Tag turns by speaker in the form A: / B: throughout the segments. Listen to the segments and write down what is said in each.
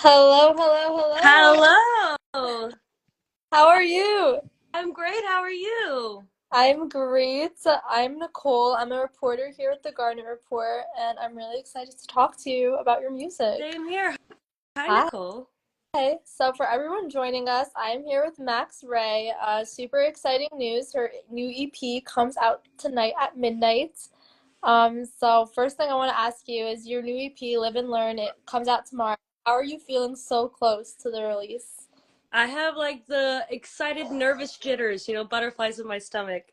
A: Hello, hello, hello.
B: Hello.
A: How are you?
B: I'm great. How are you?
A: I'm great. I'm Nicole. I'm a reporter here at the Garnet Report, and I'm really excited to talk to you about your music.
B: Same here. Hi,
A: Hi.
B: Nicole.
A: So for everyone joining us, I am here with Max Ray. Super exciting news. Her new EP comes out tonight at midnight. So first thing I want to ask you is your new EP, Live and Learn. It comes out tomorrow. How are you feeling so close to the release?
B: I have like the excited, nervous jitters, butterflies in my stomach.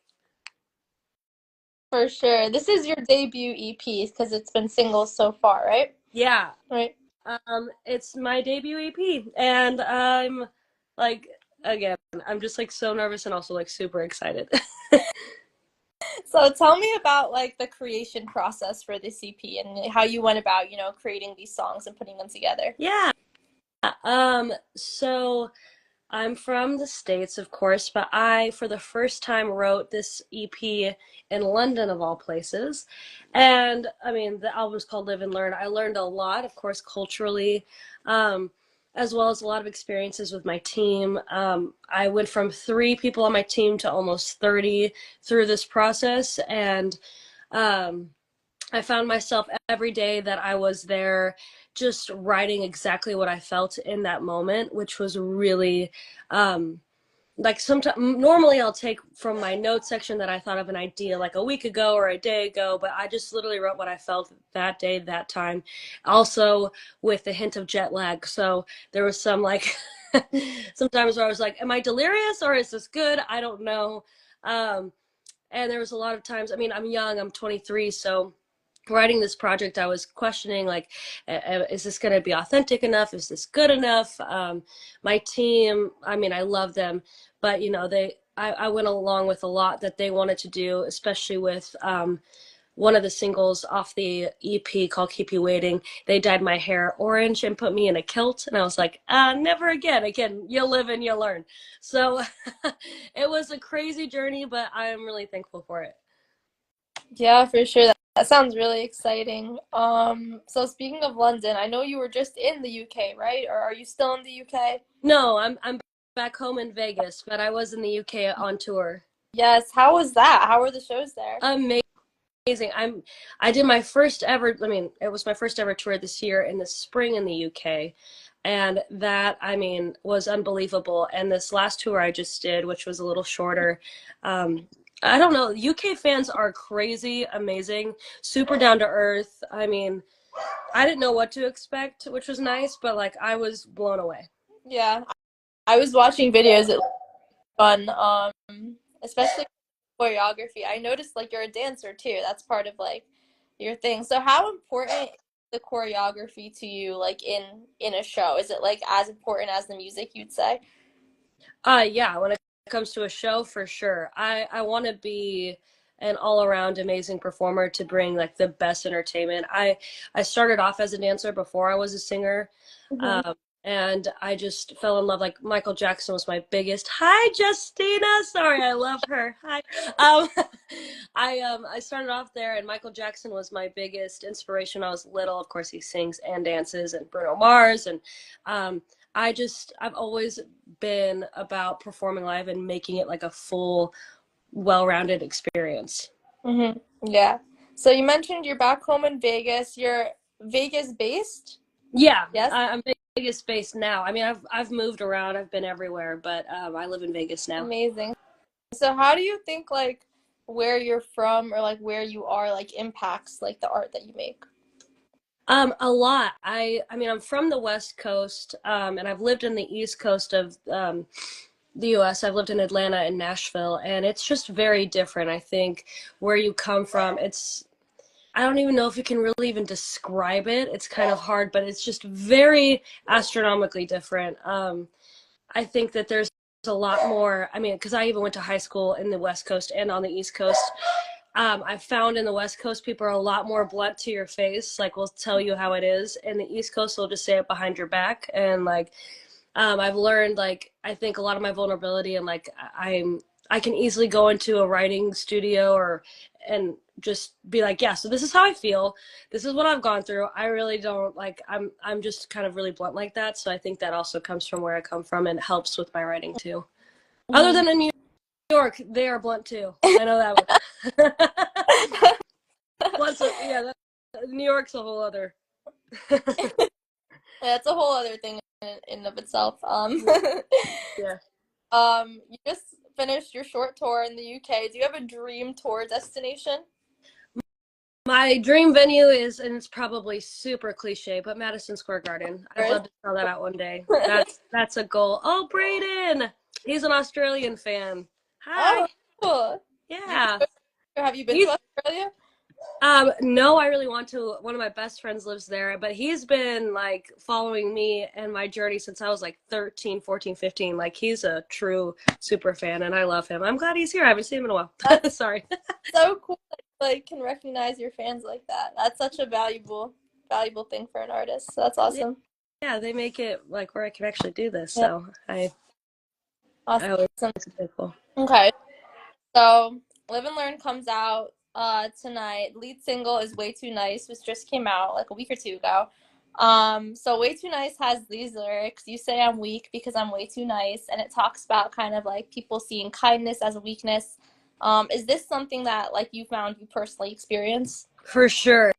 A: For sure. This is your debut EP because it's been singles so far, right?
B: Yeah.
A: Right.
B: It's my debut EP, and I'm like, again, I'm just like so nervous and also like super excited.
A: So tell me about like the creation process for this EP and how you went about, creating these songs and putting them together.
B: Yeah. So I'm from the States, of course, but I, for the first time, wrote this EP in London, of all places. And I mean, the album's called Live and Learn. I learned a lot, of course, culturally, um, as well as a lot of experiences with my team. I went from 3 people on my team to almost 30 through this process. And um, I found myself every day that I was there just writing exactly what I felt in that moment, which was really like sometimes normally I'll take from my notes section that I thought of an idea like a week ago or a day ago, but I just literally wrote what I felt that day, that time. Also with a hint of jet lag. So there was some like sometimes where I was like, am I delirious or is this good? I don't know. Um, and there was a lot of times, I mean, I'm young, I'm 23, so writing this project I was questioning like, is this going to be authentic enough, is this good enough? My team, I mean, I love them, but I went along with a lot that they wanted to do, especially with one of the singles off the EP called Keep You Waiting. They dyed my hair orange and put me in a kilt, and I was like, never again. Again, you live and you learn. So it was a crazy journey, but I'm really thankful for it.
A: Yeah, for sure. That sounds really exciting. So speaking of London, I know you were just in the UK, right? Or are you still in the UK?
B: No, I'm back home in Vegas, but I was in the UK on tour.
A: Yes. How was that? How were the shows there?
B: Amazing. I did my first ever, I mean, it was my first ever tour this year in the spring in the UK. And that, I mean, was unbelievable. And this last tour I just did, which was a little shorter, I don't know, UK fans are crazy, amazing, super down to earth. I mean, I didn't know what to expect, which was nice, but like I was blown away.
A: Yeah, I was watching videos. It looked fun. Especially choreography. I noticed like you're a dancer too. That's part of like your thing. So how important is the choreography to you like in a show? Is it like as important as the music, you'd say?
B: Yeah, when it comes to a show, for sure. I want to be an all-around amazing performer to bring like the best entertainment. I started off as a dancer before I was a singer.
A: Hmm.
B: Um, and I just fell in love. Like Michael Jackson was my biggest. Hi, Justina. Sorry, I love her. Hi. Um, I started off there, and Michael Jackson was my biggest inspiration when I was little. Of course, he sings and dances, and Bruno Mars, and um, I've always been about performing live and making it like a full, well-rounded experience.
A: Hmm. Yeah. So you mentioned you're back home in Vegas. You're Vegas based?
B: Yeah,
A: Yes.
B: I'm Vegas based now. I mean, I've moved around. I've been everywhere, but I live in Vegas now.
A: Amazing. So how do you think like where you're from or like where you are like impacts like the art that you make?
B: A lot. I mean, I'm from the West Coast, and I've lived in the East Coast of the US. I've lived in Atlanta and Nashville, and it's just very different. I think where you come from, I don't even know if you can really even describe it. It's kind of hard, but it's just very astronomically different. I think that there's a lot more. I mean, because I even went to high school in the West Coast and on the East Coast. I've found in the West Coast people are a lot more blunt to your face. Like, will tell you how it is. And the East Coast will just say it behind your back. And like, I've learned like I think a lot of my vulnerability and like I can easily go into a writing studio or and just be like, yeah, so this is how I feel. This is what I've gone through. I really don't like I'm just kind of really blunt like that. So I think that also comes from where I come from and helps with my writing too. Other
A: Mhm.
B: than in New York, they are blunt too. I know that one. Blunt's yeah, New York's a whole other.
A: That's a whole other thing in of itself.
B: Yeah.
A: You just finished your short tour in the UK. Do you have a dream tour destination?
B: My dream venue is, and it's probably super cliche, but Madison Square Garden. I'd
A: Or-
B: love to sell that out one day. That's a goal. Oh, Brayden, he's an Australian fan.
A: Oh,
B: Hi.
A: cool. You
B: Yeah.
A: have you been to
B: He's
A: Australia?
B: no, I really want to. One of my best friends lives there, but he's been like following me and my journey since I was like 13, 14, 15. Like he's a true super fan and I love him. I'm glad he's here. I haven't seen him in a while.
A: That's
B: Sorry.
A: so cool that you, like can recognize your fans like that. That's such a valuable thing for an artist. So that's
B: Yeah,
A: awesome.
B: yeah, they make it like where I can actually do this.
A: Yeah,
B: So I always
A: awesome.
B: think it's cool.
A: Okay. So, Live and Learn comes out tonight. Lead single is Way Too Nice, which just came out like a week or two ago. So Way Too Nice has these lyrics. You say I'm weak because I'm way too nice, and it talks about kind of like people seeing kindness as a weakness. Is this something that like you found you personally experience?
B: For sure.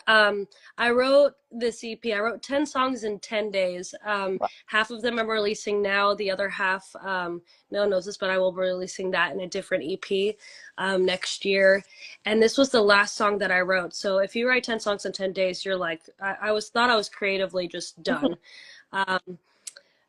B: I wrote this EP. I wrote 10 songs in 10 days. Half of them I'm releasing now. The other half, no one knows this, but I will be releasing that in a different EP next year. And this was the last song that I wrote. So if you write 10 songs in 10 days, you're like, thought I was creatively just done. Um,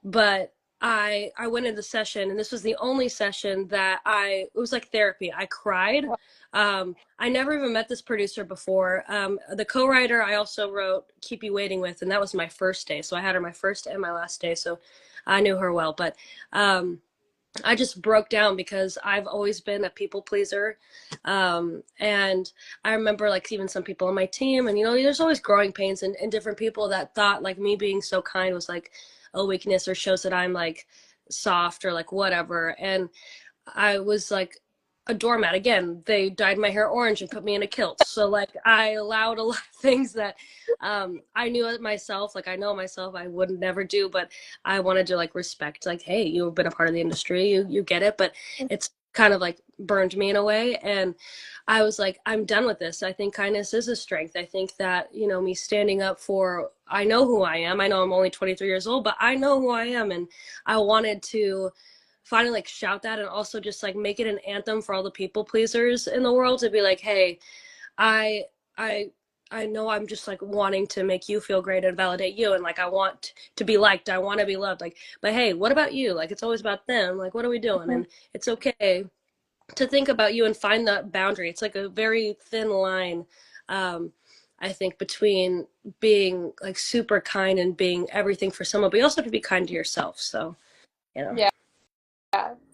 B: but I went into the session and this was the only session that it was like therapy. I cried. I never even met this producer before. The co-writer I also wrote Keep You Waiting with, and that was my first day. So I had her my first and my last day. So I knew her well, but I just broke down because I've always been a people pleaser. And I remember like even some people on my team and, there's always growing pains and different people that thought like me being so kind was like a weakness or shows that I'm like soft or like whatever. And I was like a doormat. Again, they dyed my hair orange and put me in a kilt. So like I allowed a lot of things that I knew it myself, like I know myself I would never do, but I wanted to like respect like, hey, you've been a part of the industry, you get it, but it's kind of like burned me in a way. And I was like, I'm done with this. I think kindness is a strength. I think that, me standing up for, I know who I am. I know I'm only 23 years old, but I know who I am. And I wanted to finally like shout that and also just like make it an anthem for all the people pleasers in the world to be like, hey, I I I know I'm just like wanting to make you feel great and validate you and like I want to be liked, I want to be loved, like, but hey, what about you? Like it's always about them. Like what are we doing?
A: Mhm.
B: And it's okay to think about you and find that boundary. It's like a very thin line. I think between being like super kind and being everything for someone, but you also have to be kind to yourself. So, you know.
A: Yeah.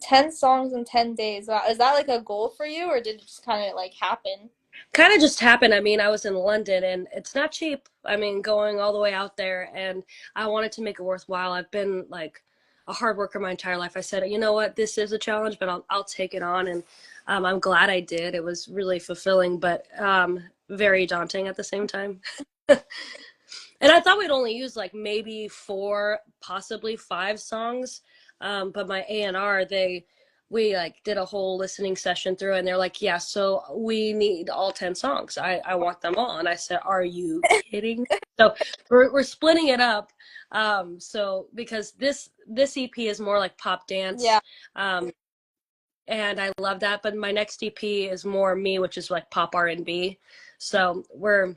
A: 10 songs in 10 days. Wow. Is that like a goal for you or did it just kind of like happen?
B: Kind of just happened. I mean, I was in London and it's not cheap. I mean, going all the way out there and I wanted to make it worthwhile. I've been like a hard worker my entire life. I said, you know what, this is a challenge, but I'll take it on. And I'm glad I did. It was really fulfilling, but very daunting at the same time. And I thought we'd only use like maybe 4, possibly 5 songs. But my A&R, we like did a whole listening session through and they're like, yeah, so we need all 10 songs. I want them all. And I said, are you kidding? So we're splitting it up. So because this EP is more like pop dance.
A: Yeah.
B: Um, and I love that. But my next EP is more me, which is like pop R&B. So we're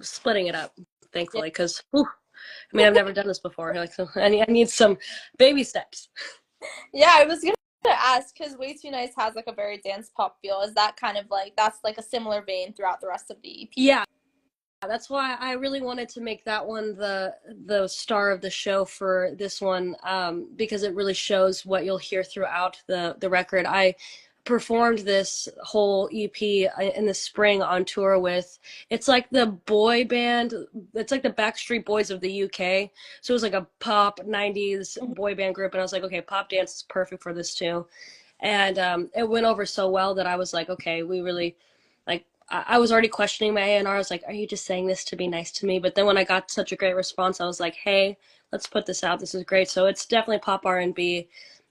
B: splitting it up,
A: Yeah.
B: thankfully, because I mean I've never done this before. Like, so I need some baby steps.
A: Yeah, I was gonna ask because Way Too Nice has like a very dance pop feel. Is that kind of like that's like a similar vein throughout the rest of the EP?
B: Yeah, that's why I really wanted to make that one the star of the show for this one, because it really shows what you'll hear throughout the record. I performed this whole EP in the spring on tour with, it's like the boy band, it's like the Backstreet Boys of the UK. So it was like a pop 90s
A: Mhm.
B: boy band group and I was like, okay, pop dance is perfect for this too. And it went over so well that I was like, okay, we really like I was already questioning my A&R. I was like, are you just saying this to be nice to me? But then when I got such a great response, I was like, hey, let's put this out. This is great. So it's definitely pop R&B.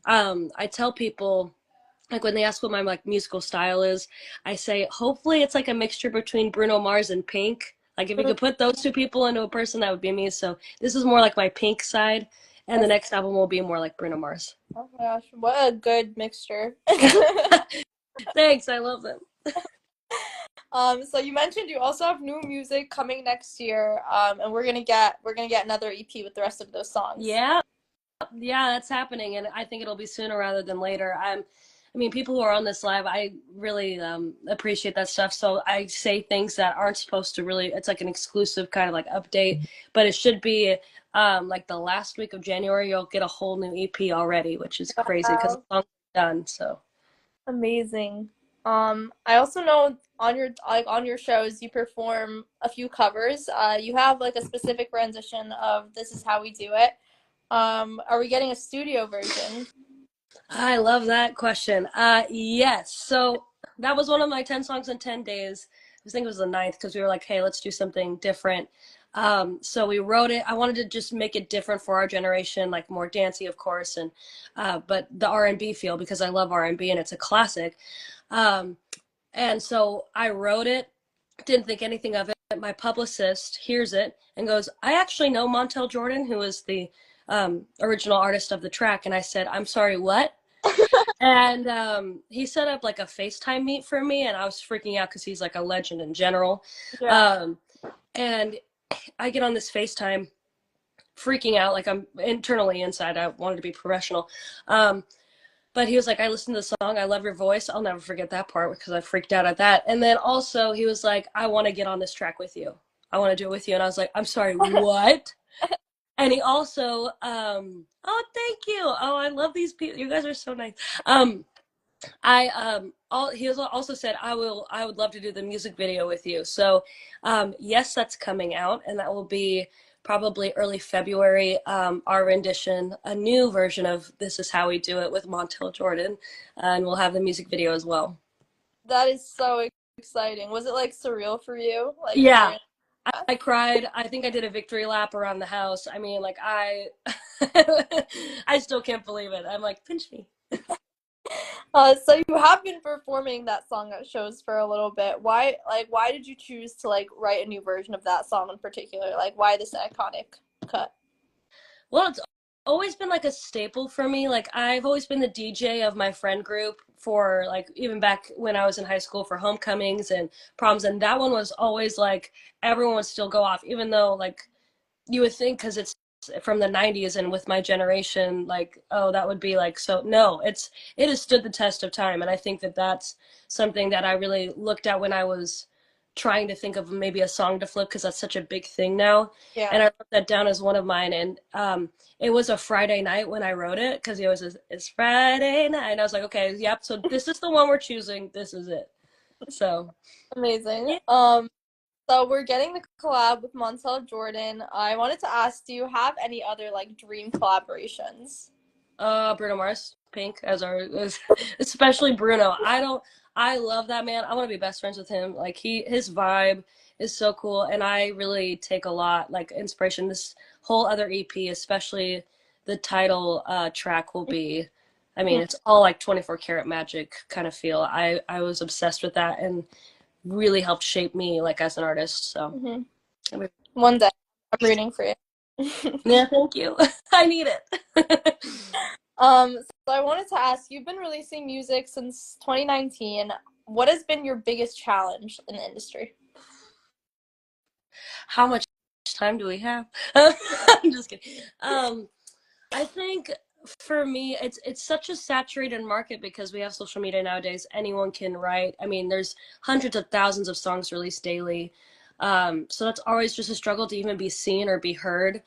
B: I tell people, like when they ask what my like musical style is, I say hopefully it's like a mixture between Bruno Mars and Pink. Like if you
A: Mm,
B: could put those two people into a person, that would be me. So this is more like my Pink side, and
A: I
B: the
A: see.
B: next album will be more like Bruno Mars.
A: Oh my gosh, what a good mixture.
B: Thanks, I love them.
A: So you mentioned you also have new music coming next year, and we're gonna get another EP with the rest of those songs.
B: Yeah, yeah, that's happening, and I think it'll be sooner rather than later. I mean, people who are on this live, I really appreciate that stuff. So I say things that aren't supposed to really. It's like an exclusive kind of like update, but it should be like the last week of January. You'll get a whole new EP already, which is crazy because the
A: Wow,
B: song's done. So
A: amazing. I also know on your shows you perform a few covers. You have like a specific rendition of "This Is How We Do It." Are we getting a studio version?
B: I love that question. Yes. So that was one of my 10 songs in 10 days. I think it was the ninth because we were like, hey, let's do something different. So we wrote it. I wanted to just make it different for our generation, like more dancey, of course, and but the R&B feel because I love R&B and it's a classic. Um, and so I wrote it, didn't think anything of it. My publicist hears it and goes, I actually know Montel Jordan, who is the original artist of the track. And I said, I'm sorry, what? And he set up like a FaceTime meet for me, and I was freaking out because he's like a legend in general.
A: Yeah.
B: Um, and I get on this FaceTime, freaking out, like I'm internally inside. I wanted to be professional. But he was like, I listened to the song. I love your voice. I'll never forget that part because I freaked out at that. And then also, he was like, I want to get on this track with you. I want to do it with you. And I was like, I'm sorry, what? And he also, oh, thank you. Oh, I love these people. You guys are so nice. Um, I all he also said I would love to do the music video with you. So yes, that's coming out and that will be probably early February. Our rendition, a new version of This Is How We Do It with Montel Jordan, and we'll have the music video as well.
A: That is so exciting. Was it like surreal for you, like
B: Yeah,
A: hearing that?
B: I cried. I think I did a victory lap around the house. I mean, like I I still can't believe it. I'm like, pinch me.
A: So you have been performing that song at shows for a little bit. Why did you choose to like write a new version of that song in particular? Like, why this iconic cut?
B: Well, it's always been like a staple for me. Like I've always been the DJ of my friend group for like even back when I was in high school for homecomings and proms, and that one was always like everyone would still go off, even though like you would think because it's from the 90s and with my generation like oh that would be like so no it has stood the test of time and I think that that's something that I really looked at when I was trying to think of maybe a song to flip because that's such a big thing now
A: Yeah.
B: and I wrote that down as one of mine and it was a Friday night when I wrote it because he always says it's Friday night and I was like okay yep so this is the one we're choosing this is it so
A: Amazing.
B: yeah.
A: So we're getting the collab with Montel Jordan. I wanted to ask, do you have any other like dream collaborations?
B: Bruno Mars, Pink, as especially Bruno. I love that man. I want to be best friends with him. Like his vibe is so cool, and I really take a lot like inspiration. This whole other EP, especially the title track, will be. I mean, it's all like 24 karat magic kind of feel. I was obsessed with that and really helped shape me like as an artist. So,
A: Mm-hmm.
B: I mean,
A: One day, I'm rooting for you.
B: yeah, thank you. I need it.
A: So I wanted to ask, you've been releasing music since 2019. What has been your biggest challenge in the industry?
B: How much time do we have? I'm just kidding. I think for me, it's such a saturated market because we have social media nowadays. Anyone can write. I mean, there's hundreds of thousands of songs released daily. So that's always just a struggle to even be seen or be heard.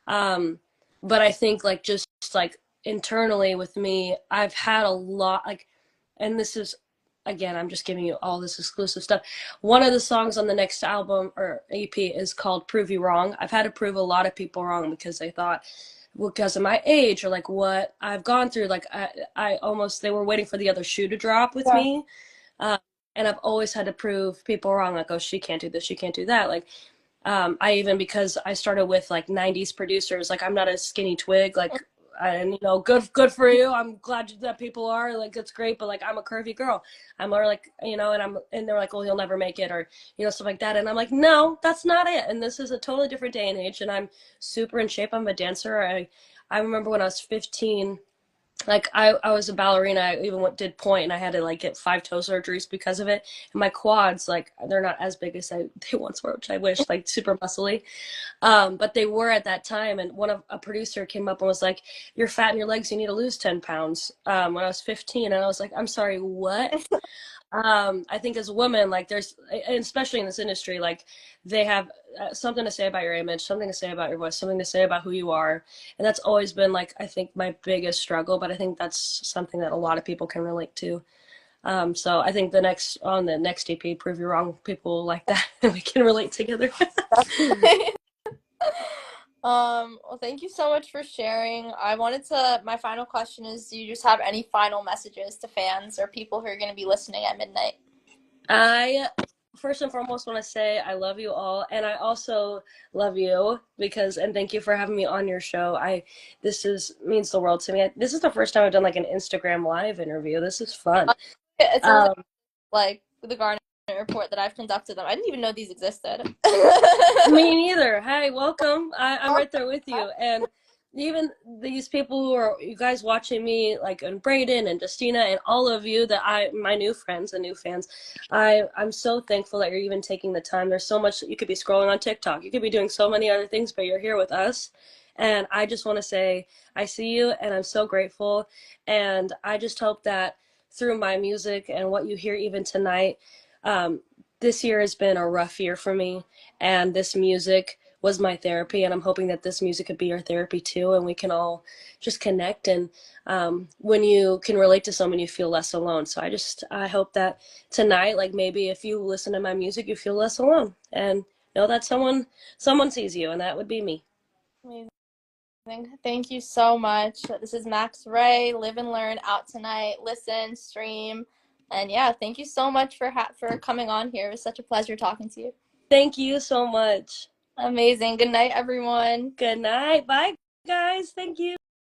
B: Um, but I think like just like internally with me, I've had a lot like, and this is again, I'm just giving you all this exclusive stuff. One of the songs on the next album or EP is called Prove You Wrong. I've had to prove a lot of people wrong because they thought because of my age or like what I've gone through. Like I almost they were waiting for the other shoe to drop with
A: Yeah.
B: me. Uh, and I've always had to prove people wrong. Like, oh, she can't do this, she can't do that. Like, I even, because I started with like 90s producers, like I'm not a skinny twig, like, and good for you. I'm glad that people are like, it's great, but like I'm a curvy girl. I'm more like, and they're like, well, you'll never make it, or stuff like that. And I'm like, no, that's not it. And this is a totally different day and age, and I'm super in shape. I'm a dancer. I remember when I was 15, like I was a ballerina. I even did point, and I had to like get 5 toe surgeries because of it. And my quads, like, they're not as big as they once were, which I wish, like super muscly. But they were at that time. And a producer came up and was like, "You're fat in your legs. You need to lose 10 pounds." When I was 15, and I was like, "I'm sorry, what?" I think as women, like, there's, and especially in this industry, like, they have something to say about your image, something to say about your voice, something to say about who you are. And that's always been, like, I think my biggest struggle, but I think that's something that a lot of people can relate to. So I think on the next EP, Prove You Wrong, people like that, and we can relate together.
A: Well, thank you so much for sharing. My final question is, do you just have any final messages to fans or people who are going to be listening at midnight?
B: I first and foremost want to say I love you all, and I also love you and thank you for having me on your show. This is means the world to me. This is the first time I've done like an Instagram live interview. This is fun.
A: It's only
B: Um,
A: like the Garnet report that I've conducted them. I didn't even know these existed.
B: Me neither. Hey, welcome. I'm right there with you. And even these people who are you guys watching me, like, and Braden and Justina and all of you my new friends and new fans, I'm so thankful that you're even taking the time. There's so much. You could be scrolling on TikTok. You could be doing so many other things, but you're here with us. And I just want to say I see you, and I'm so grateful. And I just hope that through my music and what you hear even tonight, um, this year has been a rough year for me, and this music was my therapy, and I'm hoping that this music could be your therapy too, and we can all just connect. And when you can relate to someone, you feel less alone. So I hope that tonight, like, maybe if you listen to my music, you feel less alone, and know that someone sees you, and that would be me.
A: Amazing. Thank you so much. This is Max Ray. Live and Learn out tonight. Listen, stream, and yeah, thank you so much for coming on here. It was such a pleasure talking to you.
B: Thank you so much.
A: Amazing. Good night, everyone.
B: Good night. Bye, guys. Thank you.